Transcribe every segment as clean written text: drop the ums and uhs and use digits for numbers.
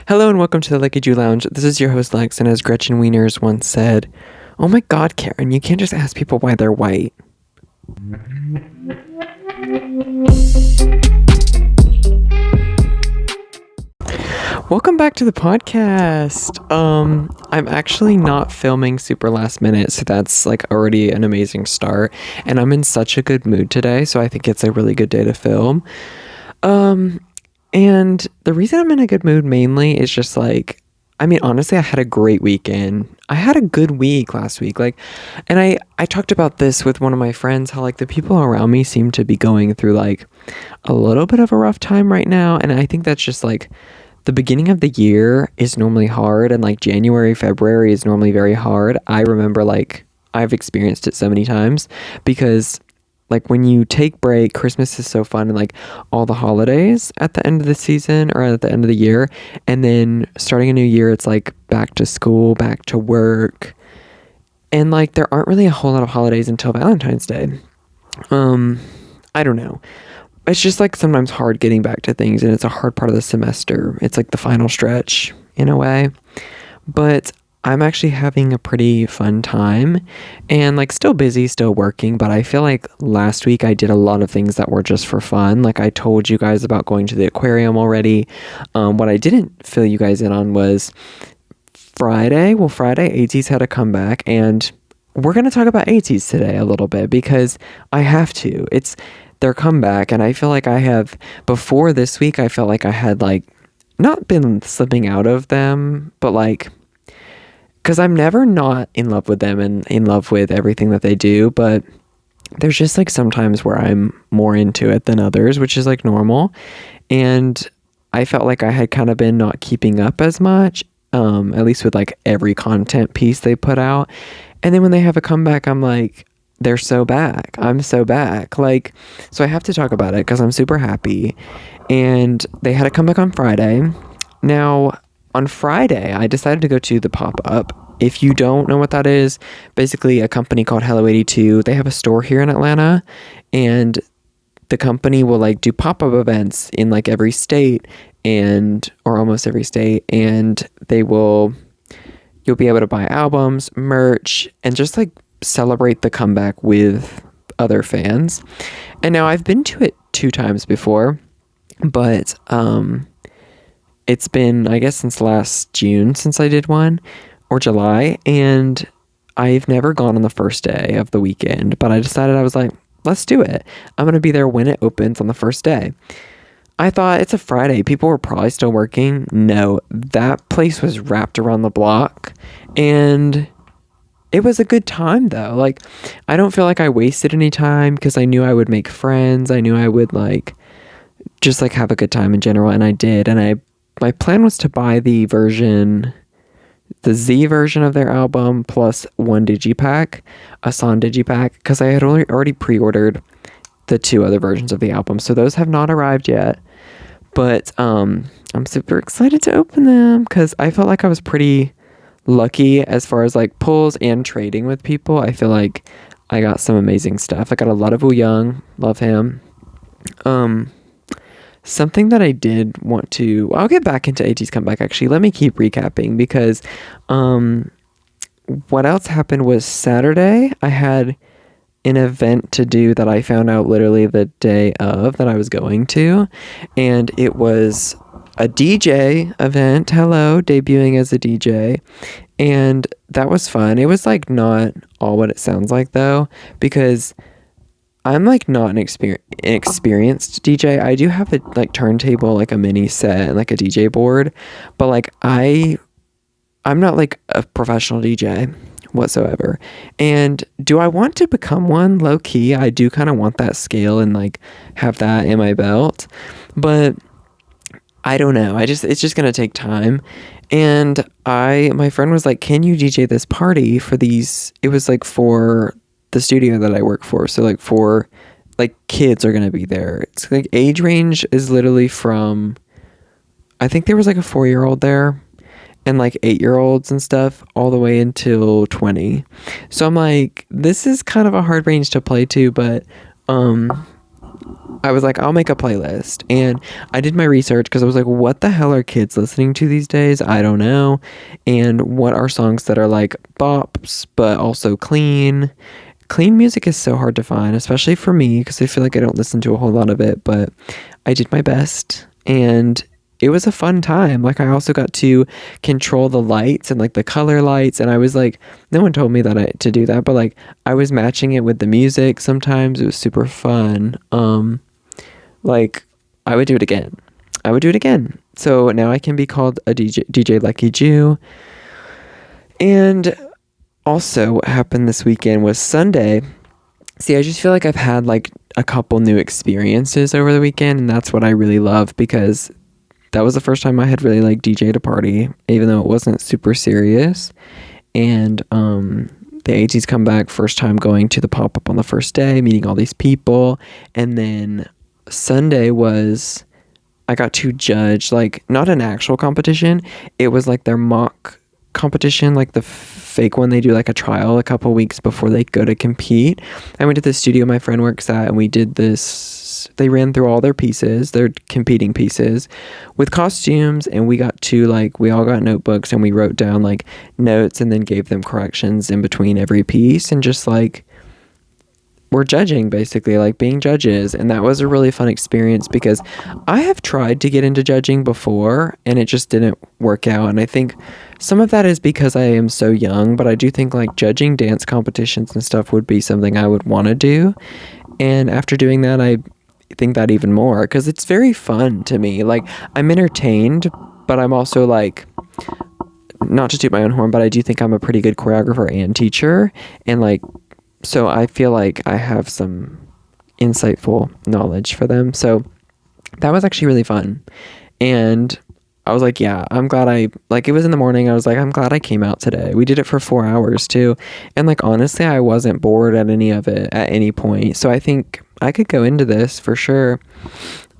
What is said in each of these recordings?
Hello and welcome to the Leckiju Lounge. This is your host Lex, and as Gretchen Wieners once said, "Oh my God, Karen, you can't just ask people why they're white." Welcome back to the podcast. I'm actually not filming super last minute, so that's like already an amazing start. And I'm in such a good mood today, so I think it's a really good day to film. And the reason I'm in a good mood mainly is just like, honestly, I had a great weekend. I had a good week last week. And I talked about this with one of my friends, how like the people around me seem to be going through like a little bit of a rough time right now. And I think that's just like the beginning of the year is normally hard, and like January, February is normally very hard. I remember like I've experienced it so many times because like when you take break, Christmas is so fun, and like all the holidays at the end of the season or at the end of the year, and then starting a new year, it's like back to school, back to work, and like there aren't really a whole lot of holidays until Valentine's Day. I don't know. It's just like sometimes hard getting back to things, and it's a hard part of the semester. It's like the final stretch in a way, but I'm actually having a pretty fun time and like still busy, still working, but I feel like last week I did a lot of things that were just for fun. Like I told you guys about going to the aquarium already. What I didn't fill you guys in on was Friday. Well, Friday, ATEEZ had a comeback, and we're going to talk about ATEEZ today a little bit because I have to. It's their comeback, and I feel like before this week, I felt like I had like not been slipping out of them, but like, because I'm never not in love with them and in love with everything that they do, but there's just like sometimes where I'm more into it than others, which is like normal. And I felt like I had kind of been not keeping up as much, at least with like every content piece they put out. And then when they have a comeback, I'm like, they're so back. I'm so back. Like, so I have to talk about it because I'm super happy. And they had a comeback on Friday. Now, on Friday, I decided to go to the pop-up. If you don't know what that is, basically a company called Hello 82, they have a store here in Atlanta, and the company will like do pop-up events in like every state or almost every state, and you'll be able to buy albums, merch, and just like celebrate the comeback with other fans. And now I've been to it 2 times before, but it's been, I guess, since last June since I did one, or July, and I've never gone on the first day of the weekend, but I decided, I was like, let's do it. I'm going to be there when it opens on the first day. I thought it's a Friday. People were probably still working. No, that place was wrapped around the block, and it was a good time though. Like, I don't feel like I wasted any time because I knew I would make friends. I knew I would like just like have a good time in general, and I did. And my plan was to buy the Z version of their album plus one digipack, a Son digipack, because I had already pre-ordered the 2 other versions of the album. So those have not arrived yet, but I'm super excited to open them because I felt like I was pretty lucky as far as like pulls and trading with people. I feel like I got some amazing stuff. I got a lot of Woo Young, love him. Something that I did want to, I'll get back into ATEEZ Comeback actually. Let me keep recapping because what else happened was Saturday I had an event to do that I found out literally the day of that I was going to, and it was a DJ event. Hello, debuting as a DJ, and that was fun. It was like not all what it sounds like though, because I'm like not an experienced DJ. I do have a like turntable, like a mini set, and like a DJ board, but like I'm not like a professional DJ whatsoever. And do I want to become one? Low key, I do kind of want that scale and like have that in my belt, but I don't know. It's just gonna take time. And my friend was like, "Can you DJ this party for these?" It was like for the studio that I work for. So like for like kids are gonna be there. It's like age range is literally from, I think there was like a 4-year-old there and like 8-year-olds and stuff all the way until 20. So I'm like, this is kind of a hard range to play to, but I was like, I'll make a playlist. And I did my research because I was like, what the hell are kids listening to these days? I don't know. And what are songs that are like bops, but also clean? Clean music is so hard to find, especially for me, because I feel like I don't listen to a whole lot of it, but I did my best. And it was a fun time. Like, I also got to control the lights and like the color lights. And I was like, no one told me to do that, but like I was matching it with the music. Sometimes it was super fun. Like, I would do it again. I would do it again. So now I can be called a DJ Leckiju. And also what happened this weekend was Sunday. See, I just feel like I've had like a couple new experiences over the weekend, and that's what I really love, because that was the first time I had really like DJ'd a party, even though it wasn't super serious. And the ATEEZ Comeback, first time going to the pop-up on the first day, meeting all these people. And then Sunday was, I got to judge, like, not an actual competition, it was like their mock competition, like the fake one. They do like a trial a couple weeks before they go to compete. I went to the studio my friend works at, and we did this. They ran through all their pieces, their competing pieces, with costumes, and we all got notebooks, and we wrote down like notes and then gave them corrections in between every piece, and just like, we're judging, basically, like being judges. And that was a really fun experience, because I have tried to get into judging before and it just didn't work out. And I think some of that is because I am so young, but I do think like judging dance competitions and stuff would be something I would want to do. And after doing that, I think that even more, because it's very fun to me. Like, I'm entertained, but I'm also like, not to toot my own horn, but I do think I'm a pretty good choreographer and teacher. And like, so I feel like I have some insightful knowledge for them. So that was actually really fun. And I was like, yeah, I'm glad it was in the morning. I was like, I'm glad I came out today. We did it for 4 hours too. And like, honestly, I wasn't bored at any of it at any point. So I think I could go into this for sure.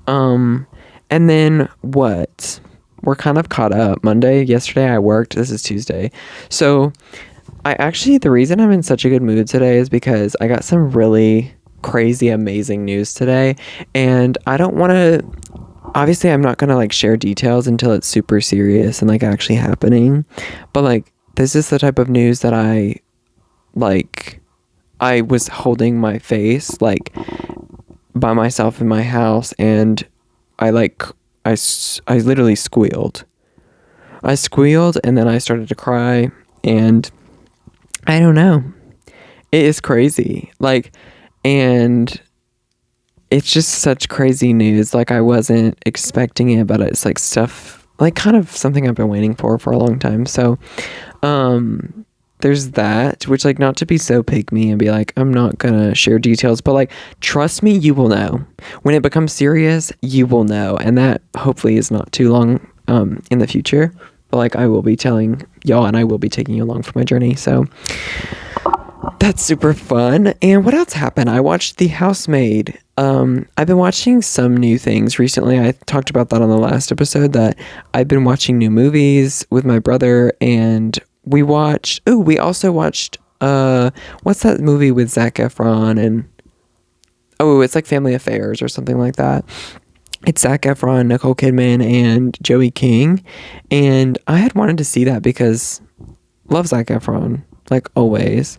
And then what? We're kind of caught up. Yesterday I worked. This is Tuesday. So the reason I'm in such a good mood today is because I got some really crazy, amazing news today. And I don't want to, obviously I'm not going to like share details until it's super serious and like actually happening. But like, this is the type of news that I was holding my face like by myself in my house, and I literally squealed. I squealed, and then I started to cry, and I don't know. It is crazy. Like, and it's just such crazy news. Like, I wasn't expecting it, but it's like stuff, like kind of something I've been waiting for a long time. So, there's that, which like, not to be so pick me and be like, I'm not gonna share details, but like, trust me, you will know. When it becomes serious, you will know. And that hopefully is not too long, in the future. But like, I will be telling y'all, and I will be taking you along for my journey. So that's super fun. And what else happened? I watched The Housemaid. I've been watching some new things recently. I talked about that on the last episode, that I've been watching new movies with my brother, and we also watched, what's that movie with Zac Efron and, it's like Family Affairs or something like that. It's Zac Efron, Nicole Kidman, and Joey King. And I had wanted to see that because love Zac Efron, like always,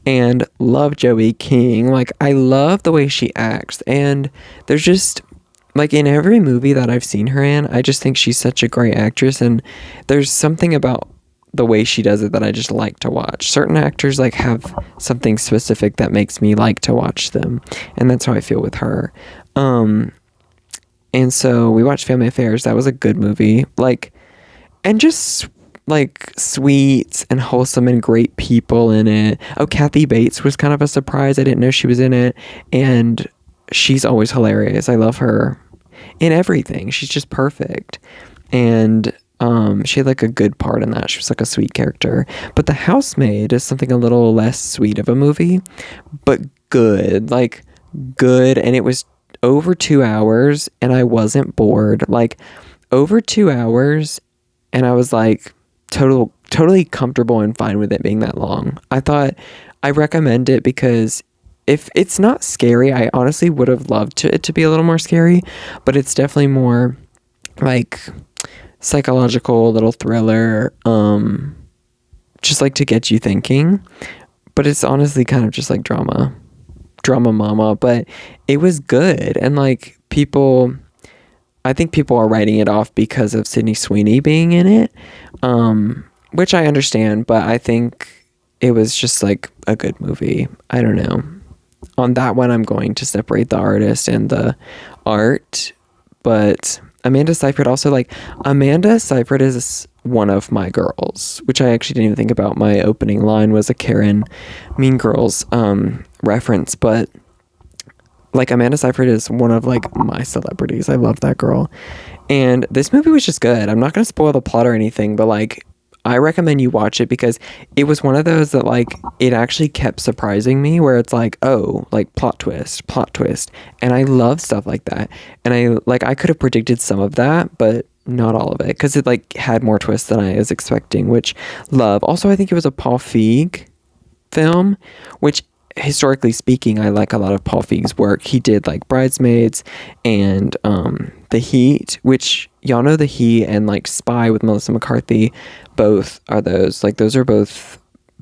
and love Joey King. Like, I love the way she acts. And there's just, like, in every movie that I've seen her in, I just think she's such a great actress. And there's something about the way she does it that I just like to watch. Certain actors like have something specific that makes me like to watch them. And that's how I feel with her. And so we watched Family Affairs. That was a good movie. Like, and just like sweet and wholesome and great people in it. Oh, Kathy Bates was kind of a surprise. I didn't know she was in it. And she's always hilarious. I love her in everything. She's just perfect. And she had like a good part in that. She was like a sweet character. But The Housemaid is something a little less sweet of a movie, but good. Like, good. And it was over 2 hours, and I wasn't bored. Like, over 2 hours, and I was like totally comfortable and fine with it being that long. I thought I recommend it because if it's not scary, I honestly would have loved it to be a little more scary, but it's definitely more like psychological, little thriller, just like to get you thinking. But it's honestly kind of just like drama mama, but it was good. And like I think people are writing it off because of Sydney Sweeney being in it, which I understand, but I think it was just like a good movie. I don't know. On that one, I'm going to separate the artist and the art, but Amanda Seyfried also, like, Amanda Seyfried is one of my girls, which I actually didn't even think about. My opening line was a Karen Mean Girls reference, but like Amanda Seyfried is one of like my celebrities. I love that girl. And this movie was just good. I'm not going to spoil the plot or anything, but like I recommend you watch it because it was one of those that like it actually kept surprising me where it's like, oh, like plot twist. And I love stuff like that. And I could have predicted some of that, but not all of it because it like had more twists than I was expecting, which love. Also, I think it was a Paul Feig film, which historically speaking, I like a lot of Paul Feig's work. He did like Bridesmaids and The Heat, which y'all know The Heat and like Spy with Melissa McCarthy. Both are those. Like those are both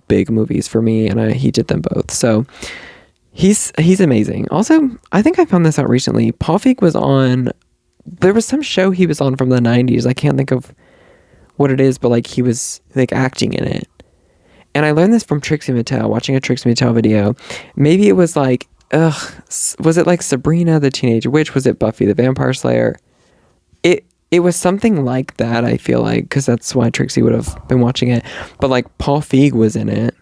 big movies for me, and he did them both. So he's amazing. Also, I think I found this out recently. Paul Feig was on. There was some show he was on from the 90s. I can't think of what it is, but like he was like acting in it. And I learned this from Trixie Mattel, watching a Trixie Mattel video. Maybe it was like, was it like Sabrina the Teenage Witch? Was it Buffy the Vampire Slayer? It was something like that, I feel like, because that's why Trixie would have been watching it. But like Paul Feig was in it.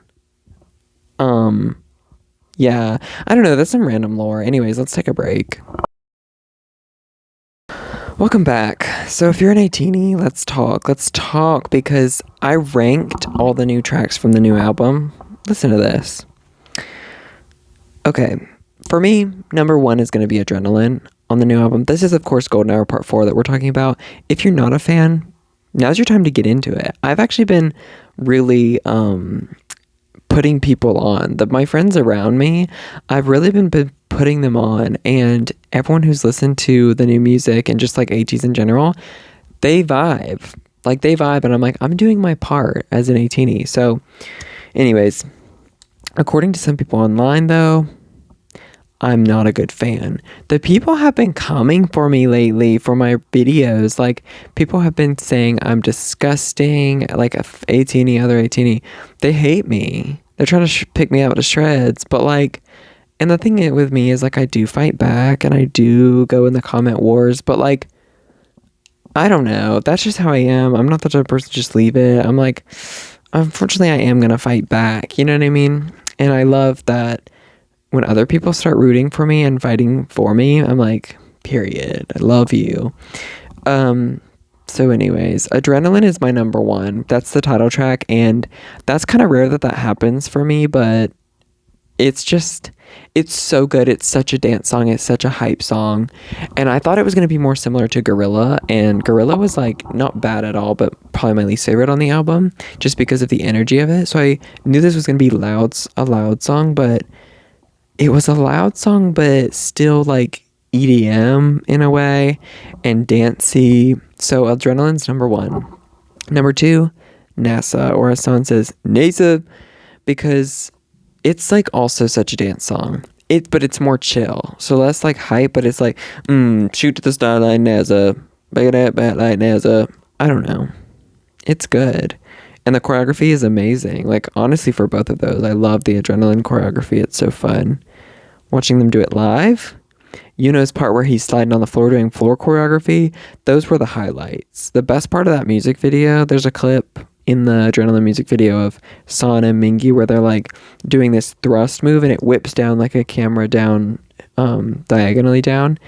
Yeah, I don't know. That's some random lore. Anyways, let's take a break. Welcome back. So if you're an ATEEZ, let's talk because I ranked all the new tracks from the new album. Listen to this. Okay, for me, number 1 is going to be Adrenaline on the new album. This is, of course, Golden Hour Part 4 that we're talking about. If you're not a fan, now's your time to get into it. I've actually been really putting people on. My friends around me, I've really been putting them on, and everyone who's listened to the new music and just like ATEEZ in general, they vibe. Like they vibe, and I'm like, I'm doing my part as an ATEEZ. So anyways, according to some people online though, I'm not a good fan. The people have been coming for me lately for my videos. Like people have been saying I'm disgusting, like other ATEEZ. They hate me. They're trying to pick me out to shreds, but like, and the thing with me is like I do fight back and I do go in the comment wars, but like, I don't know. That's just how I am. I'm not the type of person to just leave it. I'm like, unfortunately, I am going to fight back. You know what I mean? And I love that when other people start rooting for me and fighting for me, I'm like, period. I love you. So anyways, Adrenaline is my number 1. That's the title track. And that's kind of rare that happens for me, but it's so good. It's such a dance song. It's such a hype song. And I thought it was going to be more similar to Gorilla. And Gorilla was like not bad at all, but probably my least favorite on the album just because of the energy of it. So I knew this was going to be a loud song, but it was a loud song, but still like EDM in a way and dancey. So Adrenaline's number 1. Number 2, NASA, or as someone says, NASA, because it's like also such a dance song. But it's more chill. So less like hype, but it's like, shoot to the star like NASA, bang it bat like NASA. I don't know. It's good. And the choreography is amazing. Like honestly, for both of those, I love the Adrenaline choreography. It's so fun. Watching them do it live. Yuno's part where he's sliding on the floor doing floor choreography, those were the highlights. The best part of that music video, there's a clip in the Adrenaline music video of San and Mingi where they're like doing this thrust move and it whips down like a camera down, diagonally down.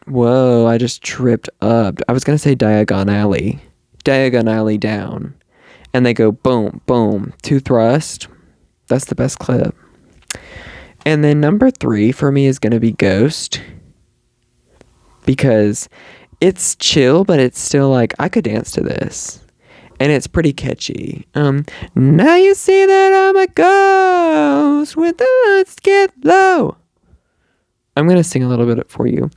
Whoa, I just tripped up. I was going to say diagonally down. And they go boom, boom, 2 thrust. That's the best clip. And then number 3 for me is going to be Ghost. Because it's chill, but it's still like, I could dance to this. and it's pretty catchy. Now you see that I'm a ghost when the lights get low. I'm gonna sing a little bit for you.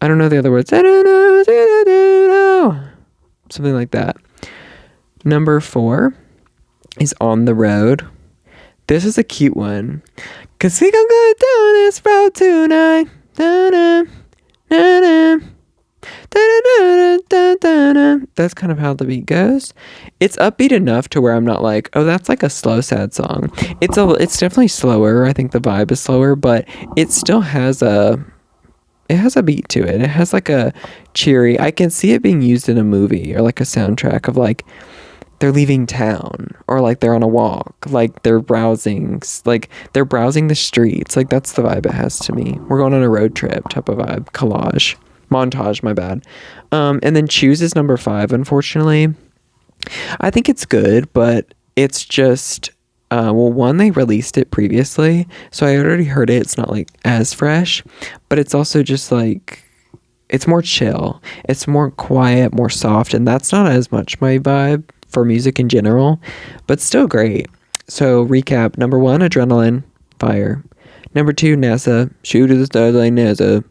I don't know the other words. I don't know. Something like that. Number 4 is On the Road. This is a cute one. 'Cause we gon' go down this road tonight. Da-da, da-da, da-da-da-da-da-da. That's kind of how the beat goes. It's upbeat enough to where I'm not like, oh, that's like a slow, sad song. It's definitely slower. I think the vibe is slower, but it still has a beat to it. It has like a cheery, I can see it being used in a movie or like a soundtrack of like they're leaving town or like they're on a walk, like they're browsing the streets. Like that's the vibe it has to me. We're going on a road trip type of vibe. Montage, my bad. And then Choose is number 5, unfortunately. I think it's good, but it's just one, they released it previously, so I already heard it. It's not like as fresh, but it's also just like it's more chill. It's more quiet, more soft, and that's not as much my vibe for music in general, but still great. So recap: number 1, Adrenaline, fire. Number 2, NASA, shoot to the stars like NASA.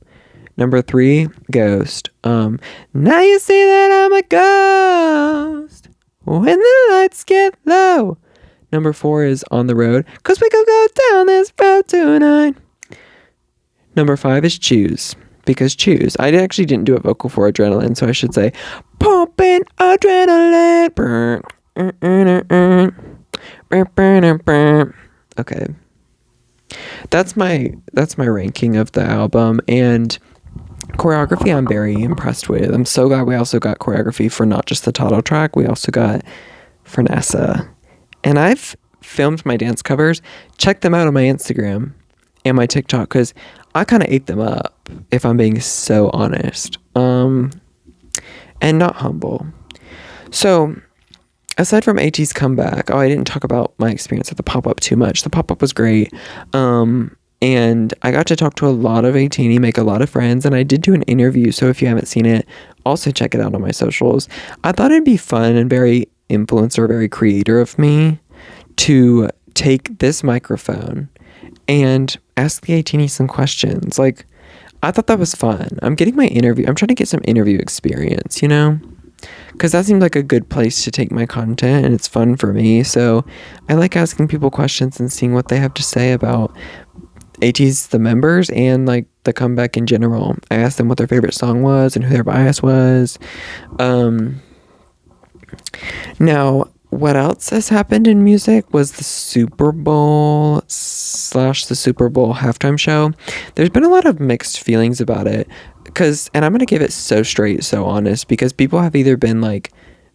Number 3, Ghost. Now you see that I'm a ghost when the lights get low. Number 4 is On the Road, 'cause we could go down this road tonight. Number 5 is Choose, because Choose. I actually didn't do a vocal for Adrenaline, so I should say pumping adrenaline. Okay. That's my ranking of the album, and choreography I'm very impressed with. I'm so glad we also got choreography for not just the title track, we also got for NASA. And I've filmed my dance covers. Check them out on my Instagram and my TikTok, because I kind of ate them up, if I'm being so honest. And not humble. So, aside from ATEEZ Comeback, I didn't talk about my experience at the pop-up too much. The pop-up was great. And I got to talk to a lot of ATEEZ, make a lot of friends, and I did do an interview, so if you haven't seen it, also check it out on my socials. I thought it'd be fun and very influencer, very creator of me to take this microphone and ask the ATEEZ some questions. Like, I thought that was fun. I'm trying to get some interview experience, you know? Because that seemed like a good place to take my content, and it's fun for me. So I like asking people questions and seeing what they have to say about ATEEZ, the members, and like the comeback in general. I asked them what their favorite song was and who their bias was. Now, what else has happened in music was the Super Bowl / the Super Bowl halftime show. There's been a lot of mixed feelings about it, and I'm going to give it so straight, so honest, because people have either been like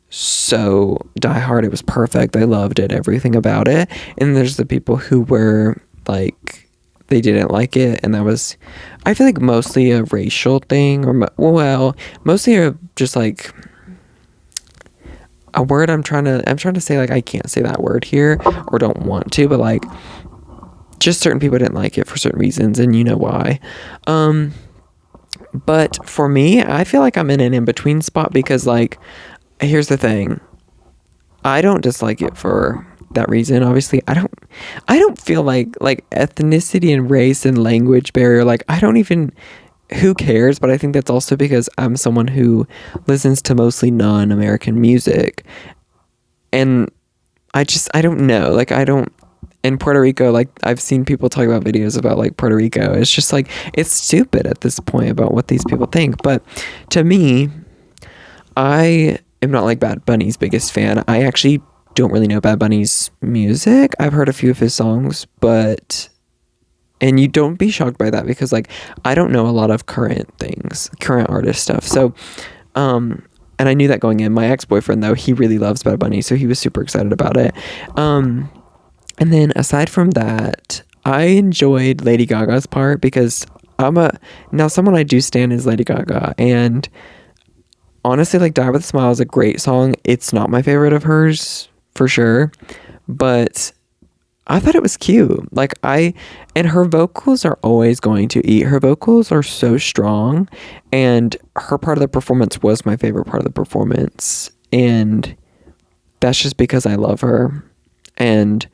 so diehard, it was perfect, they loved it, everything about it, and there's the people who were like, they didn't like it, and that was, I feel like, mostly a racial thing, or mostly just like a word I'm trying to say, like, I can't say that word here, or don't want to, but like, just certain people didn't like it for certain reasons, and you know why. But for me, I feel like I'm in an in-between spot, because like, here's the thing, I don't dislike it for that reason. Obviously, I don't feel like ethnicity and race and language barrier, like, I don't even, who cares? But I think that's also because I'm someone who listens to mostly non-American music, and I don't know, like, in Puerto Rico, like, I've seen people talk about videos about like Puerto Rico. It's just like, it's stupid at this point about what these people think. But to me, I am not like Bad Bunny's biggest fan. I actually don't really know Bad Bunny's music. I've heard a few of his songs, and you don't be shocked by that, because like, I don't know a lot of current artist stuff. So, and I knew that going in. My ex-boyfriend, though, he really loves Bad Bunny, so he was super excited about it. And then aside from that, I enjoyed Lady Gaga's part, because someone I do stan is Lady Gaga, and honestly, like, Die With a Smile is a great song. It's not my favorite of hers, for sure, but I thought it was cute. Like, and her vocals are always going to eat. Her vocals are so strong, and her part of the performance was my favorite part of the performance. And that's just because I love her. And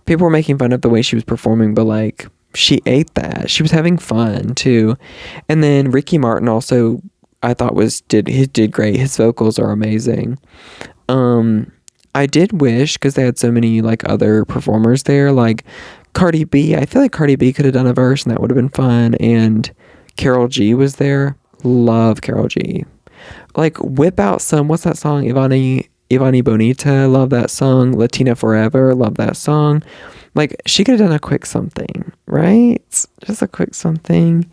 people were making fun of the way she was performing, but like she ate that. She was having fun too. And then Ricky Martin also, I thought did great. His vocals are amazing. I did wish, because they had so many like other performers there, like Cardi B. I feel like Cardi B could have done a verse and that would have been fun. And Karol G was there. Love Karol G. Like whip out some, what's that song? Ivani Bonita, love that song. Latina Forever, love that song. Like she could have done a quick something, right? Just a quick something.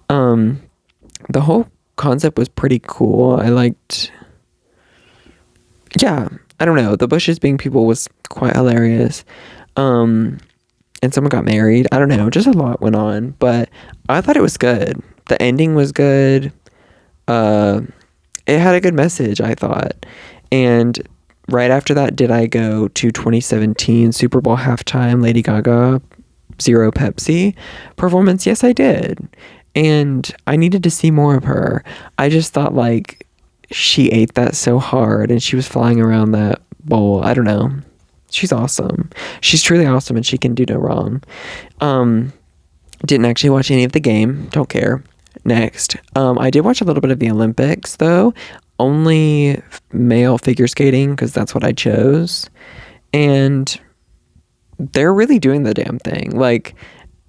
The whole concept was pretty cool. I liked, yeah, I don't know. The Bushes being people was quite hilarious. And someone got married. I don't know. Just a lot went on, but I thought it was good. The ending was good. It had a good message, I thought. And right after that, did I go to 2017 Super Bowl halftime Lady Gaga Zero Pepsi performance? Yes, I did. And I needed to see more of her. I just thought like she ate that so hard and she was flying around that bowl. I don't know. She's awesome. She's truly awesome and she can do no wrong. Didn't actually watch any of the game. Don't care. Next. I did watch a little bit of the Olympics though. Only male figure skating because that's what I chose. And they're really doing the damn thing. Like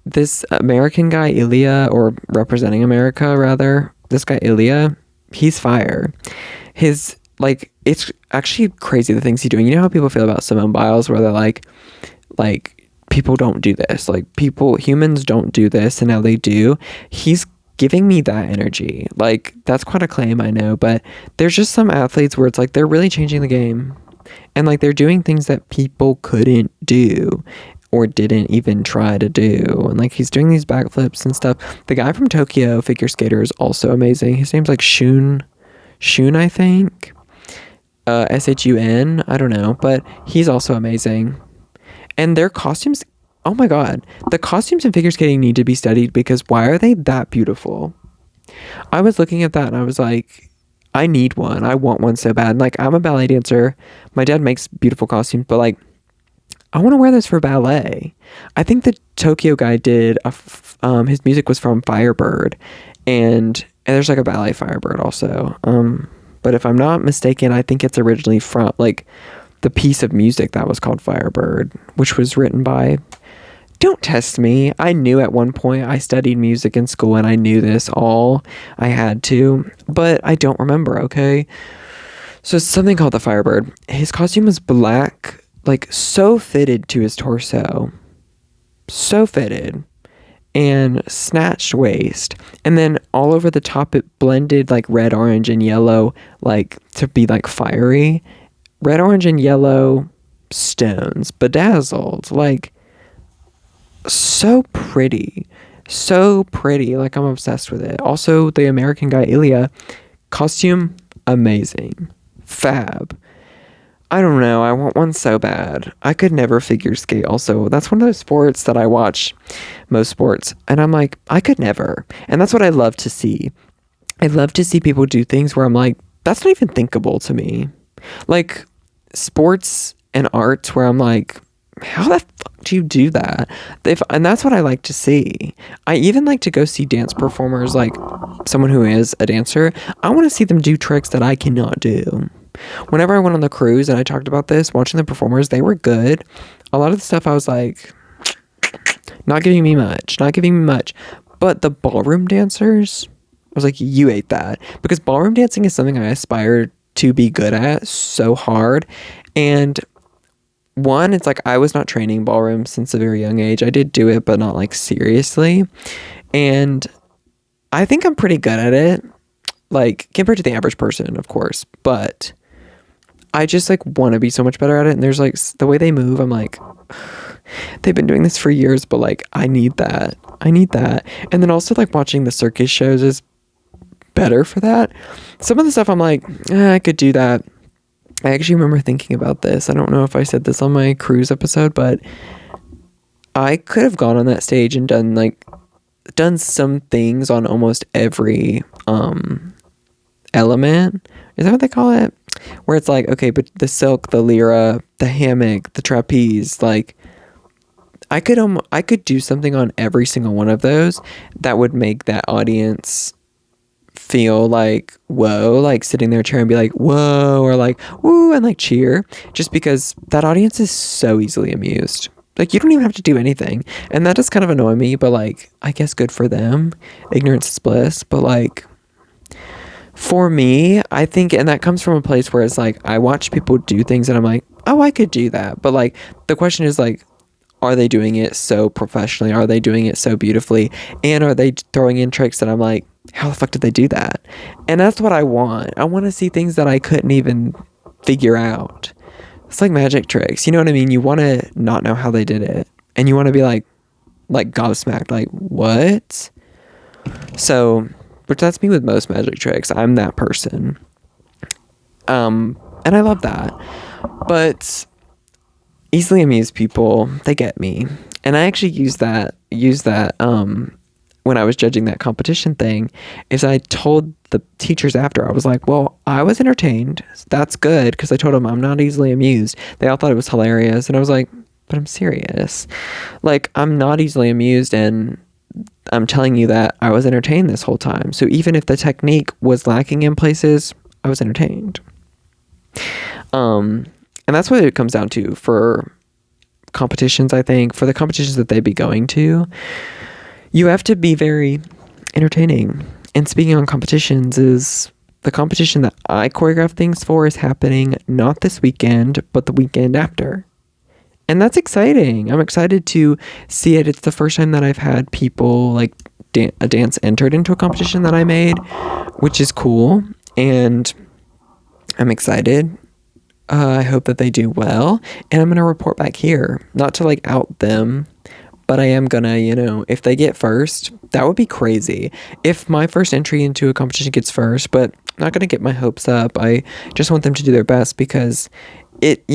this American guy, Ilya, or representing America rather, this guy Ilya, he's fire. His, like, it's actually crazy the things he's doing. You know how people feel about Simone Biles where they're like people don't do this. Like humans don't do this and now they do. He's giving me that energy. Like that's quite a claim, I know, but there's just some athletes where it's like they're really changing the game and like they're doing things that people couldn't do or didn't even try to do. And like he's doing these backflips and stuff. The guy from Tokyo figure skater is also amazing. His name's like Shun, I think. Shun, I don't know, but he's also amazing. And their costumes, oh my god, the costumes in figure skating need to be studied because why are they that beautiful? I was looking at that and I was like, I need one. I want one so bad. Like I'm a ballet dancer. My dad makes beautiful costumes, but like I want to wear this for ballet. I think the Tokyo guy did his music was from Firebird and there's like a ballet Firebird also. But if I'm not mistaken, I think it's originally from like the piece of music that was called Firebird, which was written by, don't test me. I knew at one point I studied music in school and I knew this all. I had to, but I don't remember, okay? So it's something called the Firebird. His costume was black, like so fitted to his torso. So fitted. And snatched waist. And then all over the top it blended like red, orange, and yellow, like to be like fiery. Red, orange, and yellow stones. Bedazzled. Like so pretty. So pretty. Like I'm obsessed with it. Also, the American guy, Ilya, costume, amazing. Fab. I don't know. I want one so bad. I could never figure skate also. That's one of those sports that I watch, most sports. And I'm like, I could never. And that's what I love to see. I love to see people do things where I'm like, that's not even thinkable to me. Like sports and arts where I'm like, how the fuck do you do that? And that's what I like to see. I even like to go see dance performers, like someone who is a dancer. I want to see them do tricks that I cannot do. Whenever I went on the cruise and I talked about this, watching the performers, they were good. A lot of the stuff I was like, not giving me much. But the ballroom dancers, I was like, you ate that. Because ballroom dancing is something I aspire to be good at so hard. And one, it's like I was not training ballroom since a very young age. I did do it, but not like seriously. And I think I'm pretty good at it. Like compared to the average person, of course. But I just like want to be so much better at it. And there's like the way they move, I'm like, they've been doing this for years, but like I need that. And then also like watching the circus shows is better for that. Some of the stuff I'm like, I could do that. I actually remember thinking about this. I don't know if I said this on my cruise episode, but I could have gone on that stage and done some things on almost every element. Is that what they call it? where it's like, okay, but the silk, the lyra, the hammock, the trapeze, like I could do something on every single one of those that would make that audience feel like whoa, like sit in their chair and be like whoa, or like woo, and like cheer, just because that audience is so easily amused. Like you don't even have to do anything, and that does kind of annoy me, but like I guess good for them. Ignorance is bliss. But like for me, I think, and that comes from a place where it's like I watch people do things and I'm like, oh, I could do that. But like the question is like, are they doing it so professionally? Are they doing it so beautifully? And are they throwing in tricks that I'm like, how the fuck did they do that? And that's what I want. I want to see things that I couldn't even figure out. It's like magic tricks. You know what I mean? You want to not know how they did it. And you want to be like gobsmacked, like, what? So, but that's me with most magic tricks. I'm that person. And I love that. But easily amused people, they get me. And I actually use that when I was judging that competition thing, is I told the teachers after, I was like, well, I was entertained. That's good, because I told them I'm not easily amused. They all thought it was hilarious. And I was like, but I'm serious. Like, I'm not easily amused, and I'm telling you that I was entertained this whole time. So even if the technique was lacking in places, I was entertained. And that's what it comes down to for competitions, I think. For the competitions that they'd be going to, you have to be very entertaining. And speaking on competitions, is the competition that I choreograph things for is happening not this weekend, but the weekend after. And that's exciting. I'm excited to see it. It's the first time that I've had people, like, a dance entered into a competition that I made, which is cool. And I'm excited. I hope that they do well, and I'm going to report back here, not to like out them, but I am going to, if they get first, that would be crazy. If my first entry into a competition gets first, but I'm not going to get my hopes up. I just want them to do their best, because it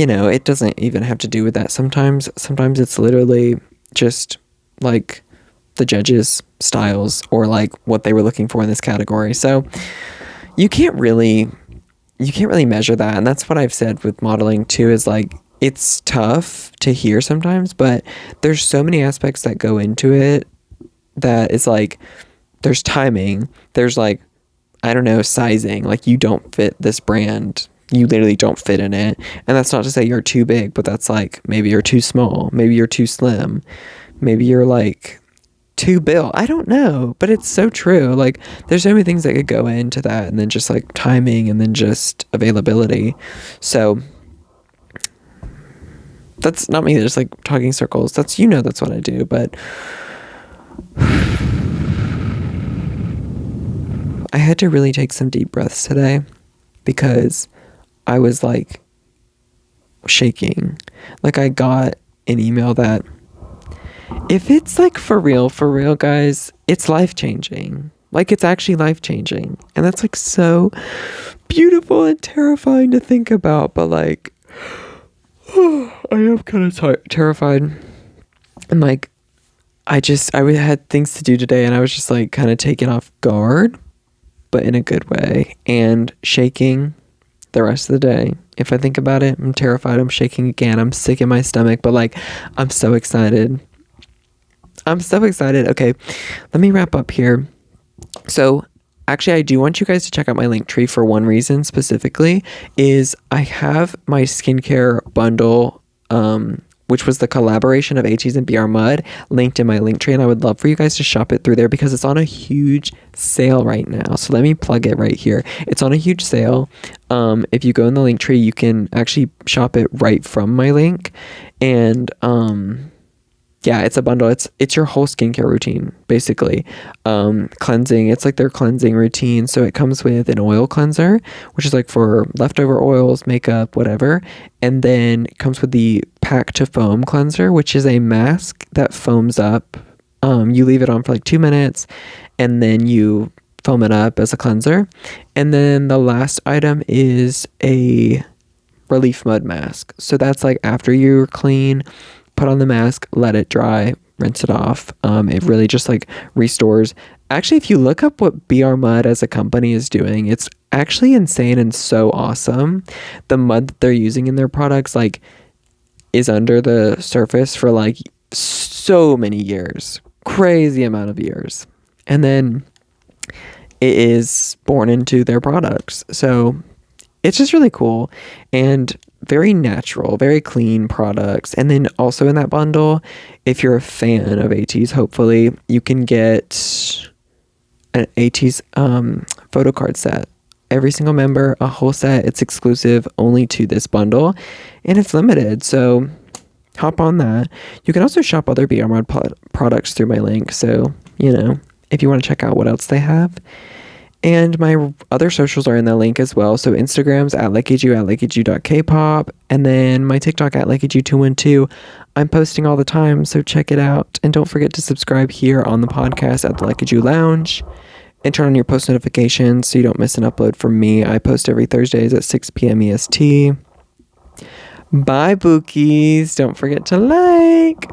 doesn't even have to do with that. Sometimes it's literally just like the judges' styles or like what they were looking for in this category. So you can't really measure that. And that's what I've said with modeling too, is like, it's tough to hear sometimes, but there's so many aspects that go into it that it's like, there's timing, there's like, I don't know, sizing, like you don't fit this brand, you literally don't fit in it. And that's not to say you're too big, but that's like, maybe you're too small, maybe you're too slim, maybe you're like too built. I don't know, but it's so true. Like, there's so many things that could go into that, and then just like timing, and then just availability. So that's not me just like talking circles. That's what I do. But I had to really take some deep breaths today, because I was like shaking. Like, I got an email that, if it's like for real, guys, it's life-changing. Like, it's actually life-changing. And that's like so beautiful and terrifying to think about. But like, I am kind of terrified. And like, I had things to do today, and I was just like kind of taken off guard, but in a good way, and shaking the rest of the day. If I think about it, I'm terrified. I'm shaking again. I'm sick in my stomach, but like, I'm so excited. Okay, let me wrap up here. So actually, I do want you guys to check out my Linktree for one reason specifically, is I have my skincare bundle, which was the collaboration of ATEEZ and BR Mud, linked in my Linktree, and I would love for you guys to shop it through there, because it's on a huge sale right now. So let me plug it right here. It's on a huge sale. If you go in the Linktree, you can actually shop it right from my link, and yeah, it's a bundle. It's your whole skincare routine, basically. Cleansing, it's like their cleansing routine. So it comes with an oil cleanser, which is like for leftover oils, makeup, whatever. And then it comes with the pack to foam cleanser, which is a mask that foams up. You leave it on for like 2 minutes, and then you foam it up as a cleanser. And then the last item is a relief mud mask. So that's like after you're clean, put on the mask, let it dry, rinse it off. It really just like restores Actually, if you look up what BR Mud as a company is doing, it's actually insane and so awesome. The mud that they're using in their products, like, is under the surface for like so many years, crazy amount of years. And then it is born into their products. So it's just really cool and very natural, very clean products. And then also in that bundle, if you're a fan of ATEEZ, hopefully you can get an ATEEZ photo card set. Every single member, a whole set. It's exclusive only to this bundle and it's limited. So hop on that. You can also shop other BR Mod products through my link. So, you know, if you want to check out what else they have. And my other socials are in the link as well. So Instagram's at Leckiju, at leckiju.kpop. And then my TikTok at Leckiju212. I'm posting all the time, so check it out. And don't forget to subscribe here on the podcast at the Leckiju Lounge. And turn on your post notifications so you don't miss an upload from me. I post every Thursdays at 6 p.m. EST. Bye, Bookies. Don't forget to like.